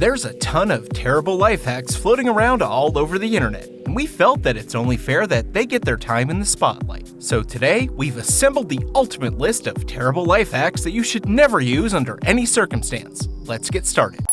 There's a ton of terrible life hacks floating around all over the internet, and we felt that it's only fair that they get their time in the spotlight. So today, we've assembled the ultimate list of terrible life hacks that you should never use under any circumstance. Let's get started.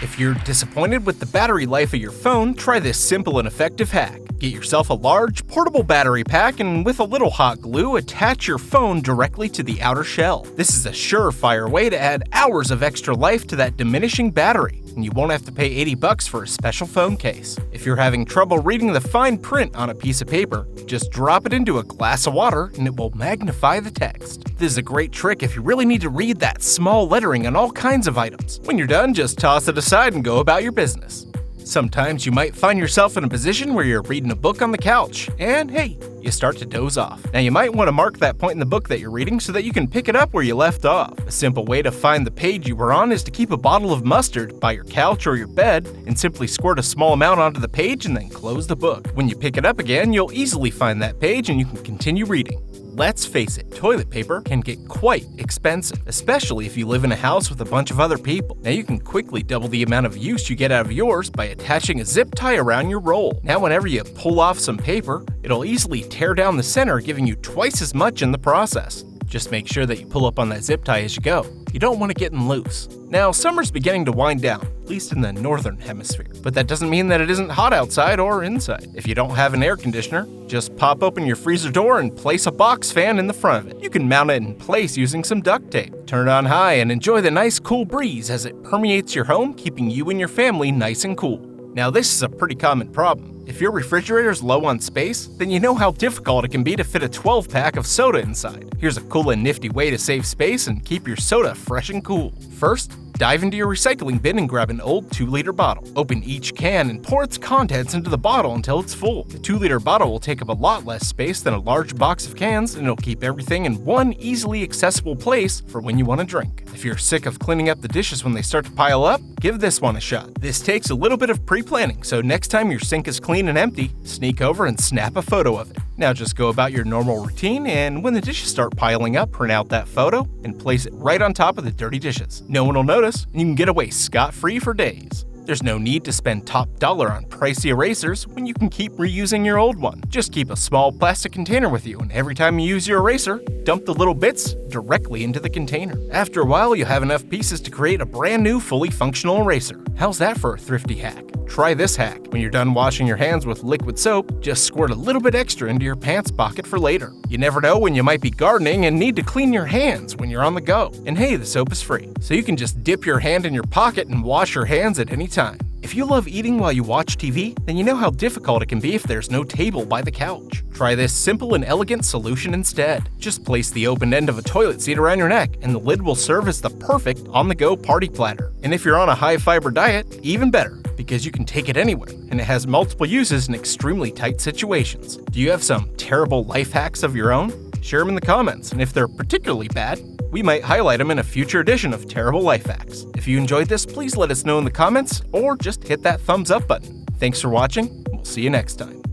If you're disappointed with the battery life of your phone, try this simple and effective hack. Get yourself a large, portable battery pack and with a little hot glue, attach your phone directly to the outer shell. This is a surefire way to add hours of extra life to that diminishing battery, and you won't have to pay $80 for a special phone case. If you're having trouble reading the fine print on a piece of paper, just drop it into a glass of water and it will magnify the text. This is a great trick if you really need to read that small lettering on all kinds of items. When you're done, just toss it aside and go about your business. Sometimes you might find yourself in a position where you're reading a book on the couch, and hey, you start to doze off. Now you might want to mark that point in the book that you're reading so that you can pick it up where you left off. A simple way to find the page you were on is to keep a bottle of mustard by your couch or your bed and simply squirt a small amount onto the page and then close the book. When you pick it up again, you'll easily find that page and you can continue reading. Let's face it, toilet paper can get quite expensive, especially if you live in a house with a bunch of other people. Now you can quickly double the amount of use you get out of yours by attaching a zip tie around your roll. Now whenever you pull off some paper, it'll easily tear down the center, giving you twice as much in the process. Just make sure that you pull up on that zip tie as you go. You don't want it getting loose. Now, summer's beginning to wind down, at least in the northern hemisphere, but that doesn't mean that it isn't hot outside or inside. If you don't have an air conditioner, just pop open your freezer door and place a box fan in the front of it. You can mount it in place using some duct tape. Turn it on high and enjoy the nice cool breeze as it permeates your home, keeping you and your family nice and cool. Now, this is a pretty common problem. If your refrigerator's low on space, then you know how difficult it can be to fit a 12-pack of soda inside. Here's a cool and nifty way to save space and keep your soda fresh and cool. First, dive into your recycling bin and grab an old 2-liter bottle. Open each can and pour its contents into the bottle until it's full. The 2-liter bottle will take up a lot less space than a large box of cans, and it'll keep everything in one easily accessible place for when you want to drink. If you're sick of cleaning up the dishes when they start to pile up, give this one a shot. This takes a little bit of pre-planning, so next time your sink is clean and empty, sneak over and snap a photo of it. Now just go about your normal routine, and when the dishes start piling up, print out that photo and place it right on top of the dirty dishes. No one will notice, and you can get away scot-free for days. There's no need to spend top dollar on pricey erasers when you can keep reusing your old one. Just keep a small plastic container with you, and every time you use your eraser, dump the little bits directly into the container. After a while, you'll have enough pieces to create a brand new, fully functional eraser. How's that for a thrifty hack? Try this hack. When you're done washing your hands with liquid soap, just squirt a little bit extra into your pants pocket for later. You never know when you might be gardening and need to clean your hands when you're on the go. And hey, the soap is free, so you can just dip your hand in your pocket and wash your hands at any time. If you love eating while you watch TV, then you know how difficult it can be if there's no table by the couch. Try this simple and elegant solution instead. Just place the open end of a toilet seat around your neck, and the lid will serve as the perfect on-the-go party platter. And if you're on a high-fiber diet, even better, because you can take it anywhere, and it has multiple uses in extremely tight situations. Do you have some terrible life hacks of your own? Share them in the comments, and if they're particularly bad, we might highlight them in a future edition of Terrible Life Hacks. If you enjoyed this, please let us know in the comments, or just hit that thumbs up button. Thanks for watching, and we'll see you next time.